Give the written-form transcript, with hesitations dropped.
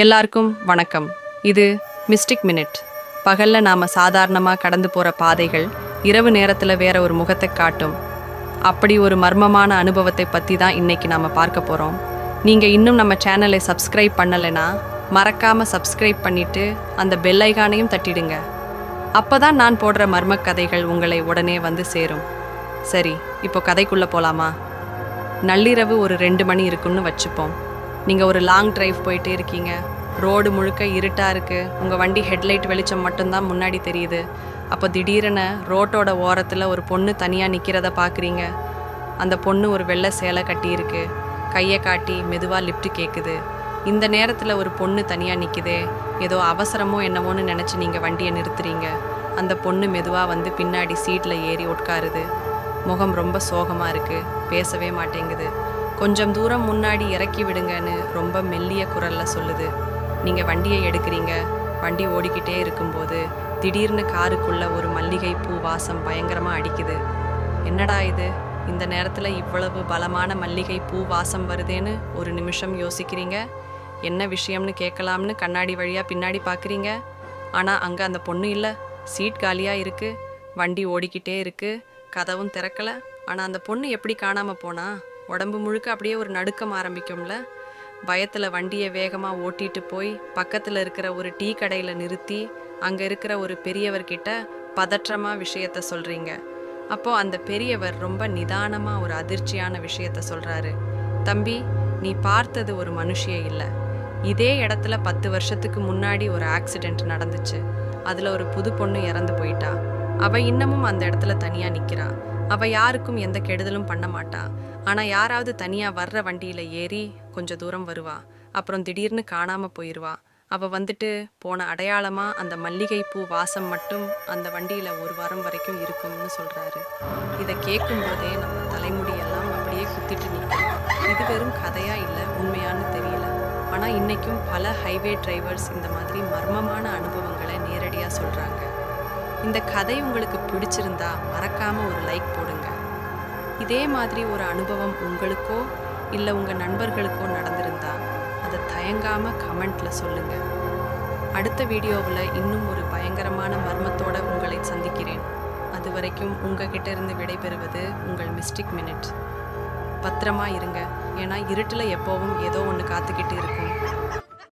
எல்லாருக்கும் வணக்கம். இது மிஸ்டிக் மினிட். பகலில் நாம் சாதாரணமாக கடந்து போகிற பாதைகள் இரவு நேரத்தில் வேற ஒரு முகத்தை காட்டும். அப்படி ஒரு மர்மமான அனுபவத்தை பற்றி தான் இன்றைக்கி நாம் பார்க்க போகிறோம். நீங்கள் இன்னும் நம்ம சேனலை சப்ஸ்கிரைப் பண்ணலைன்னா மறக்காமல் சப்ஸ்கிரைப் பண்ணிவிட்டு அந்த பெல் ஐகானையும் தட்டிடுங்க. அப்போ தான் நான் போடுற மர்ம கதைகள் உங்களை உடனே வந்து சேரும். சரி, இப்போ கதைக்குள்ளே போகலாமா? நள்ளிரவு ஒரு 2 மணி இருக்குன்னு வச்சுப்போம். நீங்கள் ஒரு லாங் டிரைவ் போயிட்டே இருக்கீங்க. ரோடு முழுக்க இருட்டாக இருக்குது. உங்கள் வண்டி ஹெட்லைட் வெளிச்சம் மட்டும்தான் முன்னாடி தெரியுது. அப்போ திடீரென ரோட்டோட ஓரத்தில் ஒரு பொண்ணு தனியாக நிற்கிறத பார்க்குறீங்க. அந்த பொண்ணு ஒரு வெள்ளை சேலை கட்டியிருக்கு. கையை காட்டி மெதுவாக லிஃப்ட் கேட்குது. இந்த நேரத்தில் ஒரு பொண்ணு தனியாக நிற்குதே, ஏதோ அவசரமோ என்னவோன்னு நினச்சி நீங்கள் வண்டியை நிறுத்துறீங்க. அந்த பொண்ணு மெதுவாக வந்து பின்னாடி சீட்டில் ஏறி உட்காருது. முகம் ரொம்ப சோகமாக இருக்குது. பேசவே மாட்டேங்குது. கொஞ்சம் தூரம் முன்னாடி இறக்கி விடுங்கன்னு ரொம்ப மெல்லிய குரலில் சொல்லுது. நீங்கள் வண்டியை எடுக்கிறீங்க. வண்டி ஓடிக்கிட்டே இருக்கும்போது திடீர்னு காருக்குள்ளே ஒரு மல்லிகை பூ வாசம் பயங்கரமாக அடிக்குது. என்னடா இது, இந்த நேரத்தில் இவ்வளவு பலமான மல்லிகை பூ வாசம் வருதேன்னு ஒரு நிமிஷம் யோசிக்கிறீங்க. என்ன விஷயம்னு கேட்கலாம்னு கண்ணாடி வழியாக பின்னாடி பார்க்குறீங்க. ஆனால் அங்கே அந்த பொண்ணு இல்லை. சீட் காலியாக இருக்குது. வண்டி ஓடிக்கிட்டே இருக்குது. கதவும் திறக்கலை. ஆனால் அந்த பொண்ணு எப்படி காணாமல் போனா? உடம்பு முழுக்க அப்படியே ஒரு நடுக்கம் ஆரம்பிக்கும்ல. பயத்தில் வண்டியை வேகமாக ஓட்டிட்டு போய் பக்கத்தில் இருக்கிற ஒரு டீ கடையில் நிறுத்தி அங்கே இருக்கிற ஒரு பெரியவர்கிட்ட பதற்றமாக விஷயத்த சொல்கிறீங்க. அப்போது அந்த பெரியவர் ரொம்ப நிதானமாக ஒரு அதிர்ச்சியான விஷயத்த சொல்கிறாரு. தம்பி, நீ பார்த்தது ஒரு மனுஷியே இல்லை. இதே இடத்துல 10 வருஷத்துக்கு முன்னாடி ஒரு ஆக்சிடெண்ட் நடந்துச்சு. அதில் ஒரு புது பொண்ணு இறந்து போயிட்டா. அவள் இன்னமும் அந்த இடத்துல தனியாக நிற்கிறா. அவள் யாருக்கும் எந்த கெடுதலும் பண்ண மாட்டா. ஆனால் யாராவது தனியாக வர்ற வண்டியில் ஏறி கொஞ்சம் தூரம் வருவா. அப்புறம் திடீர்னு காணாமல் போயிடுவா. அவள் வந்துட்டு போன அடையாளமாக அந்த மல்லிகை பூ வாசம் மட்டும் அந்த வண்டியில் 1 வாரம் வரைக்கும் இருக்கும்னு சொல்கிறாரு. இதை கேட்கும்போதே நம்ம தலைமுடியெல்லாம் அப்படியே குத்திட்டு நிற்கும். இது வெறும் கதையாக இல்லை, உண்மையானு தெரியல. ஆனால் இன்றைக்கும் பல ஹைவே டிரைவர்ஸ் இந்த மாதிரி மர்மமான அனுபவங்களை நேரடியாக சொல்கிறாங்க. இந்த கதை உங்களுக்கு பிடிச்சிருந்தா மறக்காமல் ஒரு லைக் போடுங்க. இதே மாதிரி ஒரு அனுபவம் உங்களுக்கோ இல்லை உங்கள் நண்பர்களுக்கோ நடந்திருந்தா அதை தயங்காமல் கமெண்ட்டில் சொல்லுங்கள். அடுத்த வீடியோவில் இன்னும் ஒரு பயங்கரமான மர்மத்தோடு உங்களை சந்திக்கிறேன். அது வரைக்கும் உங்ககிட்ட இருந்து விடைபெறுவது உங்கள் மிஸ்டிக் மினிட். பத்திரமா இருங்க. ஏன்னா இருட்டில் எப்போவும் ஏதோ ஒன்று காத்துக்கிட்டு இருக்கும்.